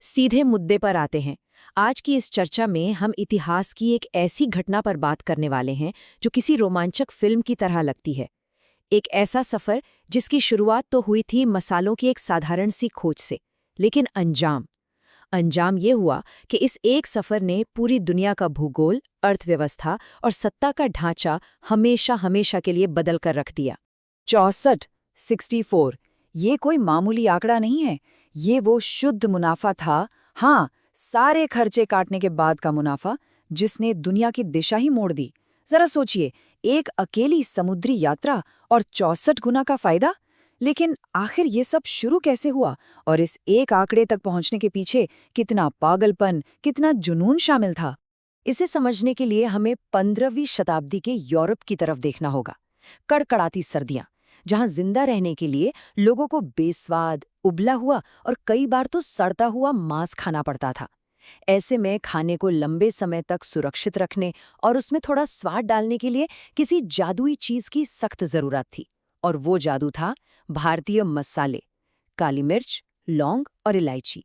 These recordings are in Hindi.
सीधे मुद्दे पर आते हैं। आज की इस चर्चा में हम इतिहास की एक ऐसी घटना पर बात करने वाले हैं जो किसी रोमांचक फिल्म की तरह लगती है। एक ऐसा सफर जिसकी शुरुआत तो हुई थी मसालों की एक साधारण सी खोज से, लेकिन अंजाम अंजाम ये हुआ कि इस एक सफर ने पूरी दुनिया का भूगोल, अर्थव्यवस्था और सत्ता का ढांचा हमेशा हमेशा के लिए बदल कर रख दिया। 64, 64 ये कोई मामूली आंकड़ा नहीं है। ये वो शुद्ध मुनाफा था। हाँ, सारे खर्चे काटने के बाद का मुनाफा, जिसने दुनिया की दिशा ही मोड़ दी। जरा सोचिए, एक अकेली समुद्री यात्रा और 64 गुना का फायदा। लेकिन आखिर ये सब शुरू कैसे हुआ और इस एक आंकड़े तक पहुंचने के पीछे कितना पागलपन, कितना जुनून शामिल था? इसे समझने के लिए हमें 15वीं शताब्दी के यूरोप की तरफ देखना होगा। कड़कड़ाती सर्दियां, जहां जिंदा रहने के लिए लोगों को बेस्वाद, उबला हुआ और कई बार तो सड़ता हुआ मांस खाना पड़ता था। ऐसे में खाने को लंबे समय तक सुरक्षित रखने और उसमें थोड़ा स्वाद डालने के लिए किसी जादुई चीज की सख्त जरूरत थी, और वो जादू था भारतीय मसाले, काली मिर्च, लौंग और इलायची।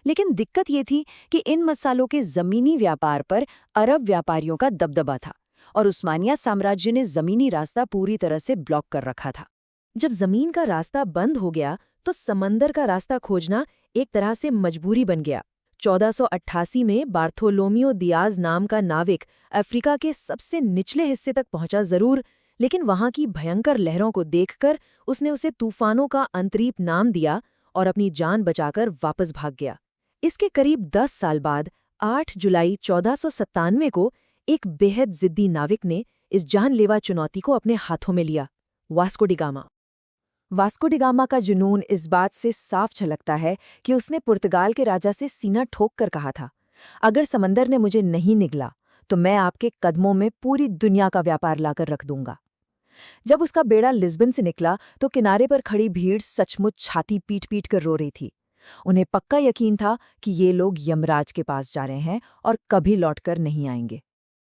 लेकिन दिक्कत ये थी कि इन मसालों के जमीनी व्यापार पर अरब व्यापारियों का दबदबा था और उस्मानिया साम्राज्य ने जमीनी रास्ता पूरी तरह से ब्लॉक कर रखा था। जब जमीन का रास्ता बंद हो गया तो समंदर का रास्ता खोजना एक तरह से मजबूरी बन गया। 1488 में बार्थोलोमियो दियाज नाम का नाविक अफ्रीका के सबसे निचले हिस्से तक पहुंचा जरूर, लेकिन वहां की भयंकर लहरों को देखकर उसने उसे तूफानों का अंतरीप नाम दिया और अपनी जान बचाकर वापस भाग गया। इसके करीब 10 साल बाद 8 जुलाई 1497 को एक बेहद जिद्दी नाविक ने इस जानलेवा चुनौती को अपने हाथों में लिया, Vasco D gamma. Vasco D gamma का जुनून इस बात से साफ झलकता है कि उसने पुर्तगाल के राजा से सीना ठोक कर कहा था, अगर समंदर ने मुझे नहीं निगला तो मैं आपके कदमों में पूरी दुनिया का व्यापार लाकर रख दूंगा। जब उसका बेड़ा लिस्बन से निकला तो किनारे पर खड़ी भीड़ सचमुच छाती पीट पीट कर रो रही थी। उन्हें पक्का यकीन था कि ये लोग यमराज के पास जा रहे हैं और कभी लौटकर नहीं आएंगे।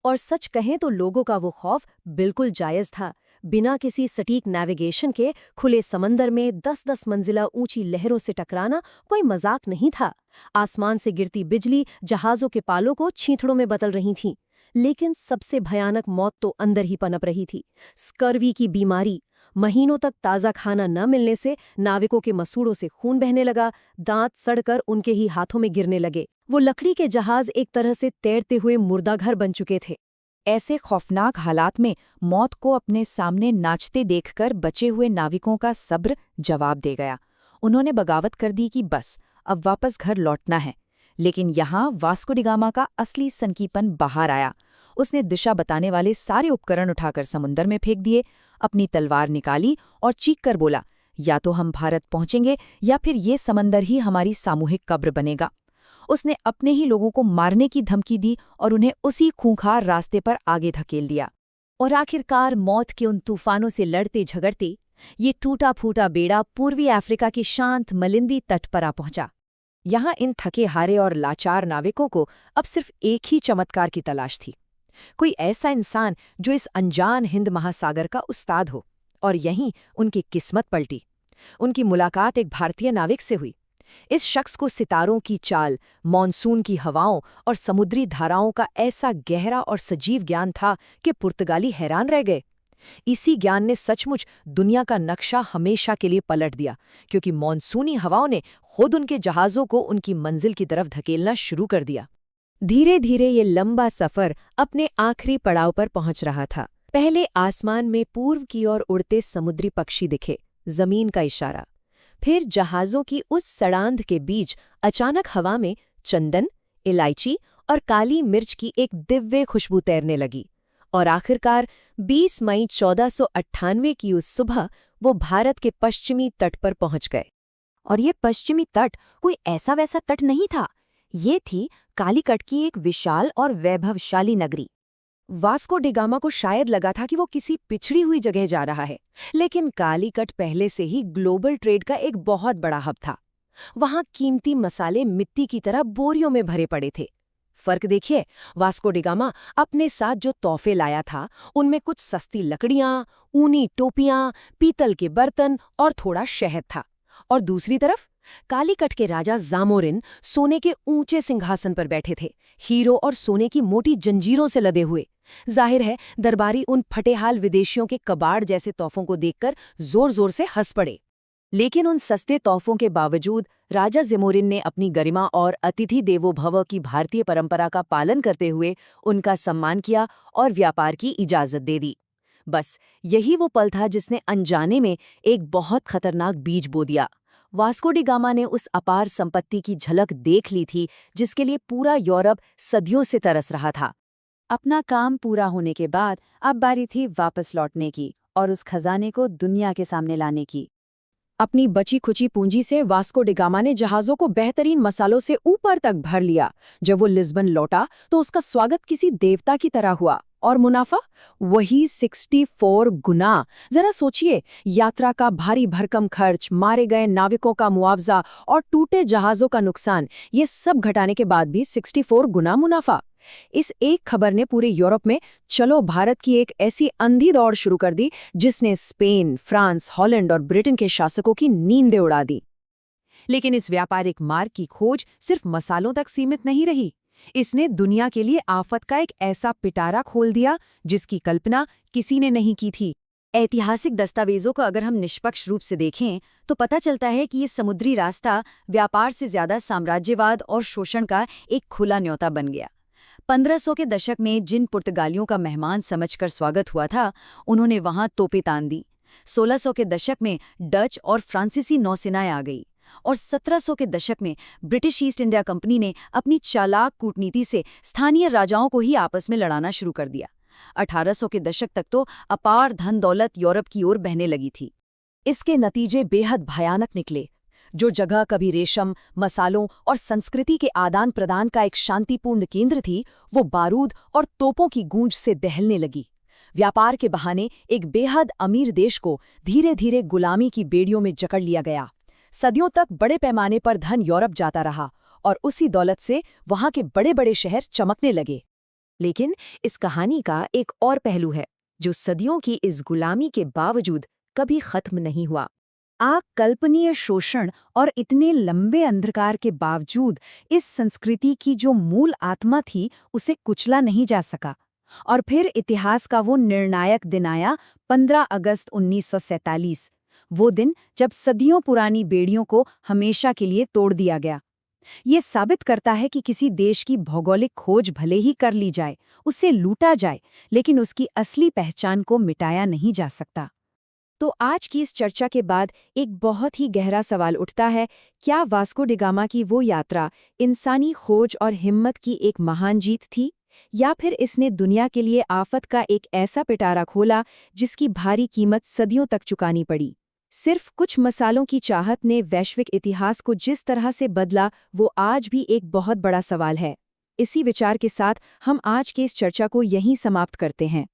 और सच कहें तो लोगों का वो खौफ बिल्कुल जायज था। बिना किसी सटीक नेविगेशन के खुले समंदर में 10-10 मंजिला ऊंची लहरों से टकराना कोई मजाक नहीं था। आसमान से गिरती बिजली जहाज़ों के पालों को छींथड़ों में बदल रही थी। लेकिन सबसे भयानक मौत तो अंदर ही पनप रही थी, स्कर्वी की बीमारी। महीनों तक ताज़ा खाना न मिलने से नाविकों के मसूड़ों से खून बहने लगा, दांत सड़कर उनके ही हाथों में गिरने लगे। वो लकड़ी के जहाज एक तरह से तैरते हुए मुर्दाघर बन चुके थे। ऐसे खौफनाक हालात में मौत को अपने सामने नाचते देखकर बचे हुए नाविकों का सब्र जवाब दे गया। उन्होंने बगावत कर दी कि बस अब वापस घर लौटना है। लेकिन यहाँ वास्को डी गामा का असली सनकीपन बाहर आया। उसने दिशा बताने वाले सारे उपकरण उठाकर समुंदर में फेंक दिए, अपनी तलवार निकाली और चीख कर बोला, या तो हम भारत पहुंचेंगे या फिर ये समंदर ही हमारी सामूहिक कब्र बनेगा। उसने अपने ही लोगों को मारने की धमकी दी और उन्हें उसी खूंखार रास्ते पर आगे धकेल दिया। और आखिरकार मौत के उन तूफानों से लड़ते झगड़ते ये टूटा फूटा बेड़ा पूर्वी अफ्रीका के शांत मलिंदी तट पर आ पहुंचा। यहाँ इन थके हारे और लाचार नाविकों को अब सिर्फ एक ही चमत्कार की तलाश थी, कोई ऐसा इंसान जो इस अनजान हिंद महासागर का उस्ताद हो। और यहीं उनकी किस्मत पलटी। उनकी मुलाकात एक भारतीय नाविक से हुई। इस शख्स को सितारों की चाल, मॉनसून की हवाओं और समुद्री धाराओं का ऐसा गहरा और सजीव ज्ञान था कि पुर्तगाली हैरान रह गए। इसी ज्ञान ने सचमुच दुनिया का नक्शा हमेशा के लिए पलट दिया, क्योंकि मॉनसूनी हवाओं ने खुद उनके जहाज़ों को उनकी मंजिल की तरफ धकेलना शुरू कर दिया। धीरे धीरे ये लंबा सफर अपने आखिरी पड़ाव पर पहुंच रहा था। पहले आसमान में पूर्व की ओर उड़ते समुद्री पक्षी दिखे, जमीन का इशारा। फिर जहाज़ों की उस सड़ांध के बीच अचानक हवा में चंदन, इलायची और काली मिर्च की एक दिव्य खुशबू तैरने लगी। और आखिरकार 20 मई 1498 की उस सुबह वो भारत के पश्चिमी तट पर पहुंच गए। और ये पश्चिमी तट कोई ऐसा वैसा तट नहीं था। ये थी कालीकट की एक विशाल और वैभवशाली नगरी। वास्को डी गामा को शायद लगा था कि वो किसी पिछड़ी हुई जगह जा रहा है, लेकिन कालीकट पहले से ही ग्लोबल ट्रेड का एक बहुत बड़ा हब था। वहां कीमती मसाले मिट्टी की तरह बोरियों में भरे पड़े थे। फर्क देखिए, वास्को डी गामा अपने साथ जो तोहफे लाया था उनमें कुछ सस्ती लकड़ियां, ऊनी टोपियां, पीतल के बर्तन और थोड़ा शहद था। और दूसरी तरफ कालीकट के राजा जामोरिन सोने के ऊंचे सिंहासन पर बैठे थे, हीरो और सोने की मोटी जंजीरों से लदे हुए। जाहिर है दरबारी उन फटेहाल विदेशियों के कबाड़ जैसे तोहफों को देखकर जोर जोर से हंस पड़े। लेकिन उन सस्ते तोहफों के बावजूद राजा ज़िमोरिन ने अपनी गरिमा और अतिथि देवो भव की भारतीय परंपरा का पालन करते हुए उनका सम्मान किया और व्यापार की इजाजत दे दी। बस यही वो पल था जिसने अनजाने में एक बहुत खतरनाक बीज बो दिया। वास्को डी गामा ने उस अपार संपत्ति की झलक देख ली थी जिसके लिए पूरा यूरोप सदियों से तरस रहा था। अपना काम पूरा होने के बाद अब बारी थी वापस लौटने की और उस खजाने को दुनिया के सामने लाने की। अपनी बची खुची पूंजी से वास्को डी गामा ने जहाज़ों को बेहतरीन मसालों से ऊपर तक भर लिया। जब वो लिस्बन लौटा तो उसका स्वागत किसी देवता की तरह हुआ और मुनाफा वही 64 गुना। जरा सोचिए, यात्रा का भारी भरकम खर्च, मारे गए नाविकों का मुआवजा और टूटे जहाज़ों का नुकसान, ये सब घटाने के बाद भी 64 गुना मुनाफा। इस एक खबर ने पूरे यूरोप में चलो भारत की एक ऐसी अंधी दौड़ शुरू कर दी जिसने स्पेन, फ्रांस, हॉलैंड और ब्रिटेन के शासकों की नींदें उड़ा दी। लेकिन इस व्यापारिक मार्ग की खोज सिर्फ मसालों तक सीमित नहीं रही। इसने दुनिया के लिए आफत का एक ऐसा पिटारा खोल दिया जिसकी कल्पना किसी ने नहीं की थी। ऐतिहासिक दस्तावेजों को अगर हम निष्पक्ष रूप से देखें तो पता चलता है कि ये समुद्री रास्ता व्यापार से ज्यादा साम्राज्यवाद और शोषण का एक खुला न्योता बन गया। 1500 के दशक में जिन पुर्तगालियों का मेहमान समझकर स्वागत हुआ था, उन्होंने वहां तोपें तान दी। 1600 के दशक में डच और फ्रांसीसी नौसेनाएं आ गई और 1700 के दशक में ब्रिटिश ईस्ट इंडिया कंपनी ने अपनी चालाक कूटनीति से स्थानीय राजाओं को ही आपस में लड़ाना शुरू कर दिया। 1800 के दशक तक तो अपार धन दौलत यूरोप की ओर बहने लगी थी। इसके नतीजे बेहद भयानक निकले। जो जगह कभी रेशम, मसालों और संस्कृति के आदान प्रदान का एक शांतिपूर्ण केंद्र थी, वो बारूद और तोपों की गूंज से दहलने लगी। व्यापार के बहाने एक बेहद अमीर देश को धीरे धीरे गुलामी की बेड़ियों में जकड़ लिया गया। सदियों तक बड़े पैमाने पर धन यूरोप जाता रहा और उसी दौलत से वहां के बड़े बड़े शहर चमकने लगे। लेकिन इस कहानी का एक और पहलू है जो सदियों की इस गुलामी के बावजूद कभी खत्म नहीं हुआ। अकल्पनीय शोषण और इतने लंबे अंधकार के बावजूद इस संस्कृति की जो मूल आत्मा थी उसे कुचला नहीं जा सका। और फिर इतिहास का वो निर्णायक दिन आया, 15 अगस्त 1947, वो दिन जब सदियों पुरानी बेड़ियों को हमेशा के लिए तोड़ दिया गया। ये साबित करता है कि किसी देश की भौगोलिक खोज भले ही कर ली जाए, उसे लूटा जाए, लेकिन उसकी असली पहचान को मिटाया नहीं जा सकता। तो आज की इस चर्चा के बाद एक बहुत ही गहरा सवाल उठता है, क्या वास्को डी गामा की वो यात्रा इंसानी खोज और हिम्मत की एक महान जीत थी, या फिर इसने दुनिया के लिए आफत का एक ऐसा पिटारा खोला जिसकी भारी कीमत सदियों तक चुकानी पड़ी? सिर्फ कुछ मसालों की चाहत ने वैश्विक इतिहास को जिस तरह से बदला, वो आज भी एक बहुत बड़ा सवाल है। इसी विचार के साथ हम आज की इस चर्चा को यहीं समाप्त करते हैं।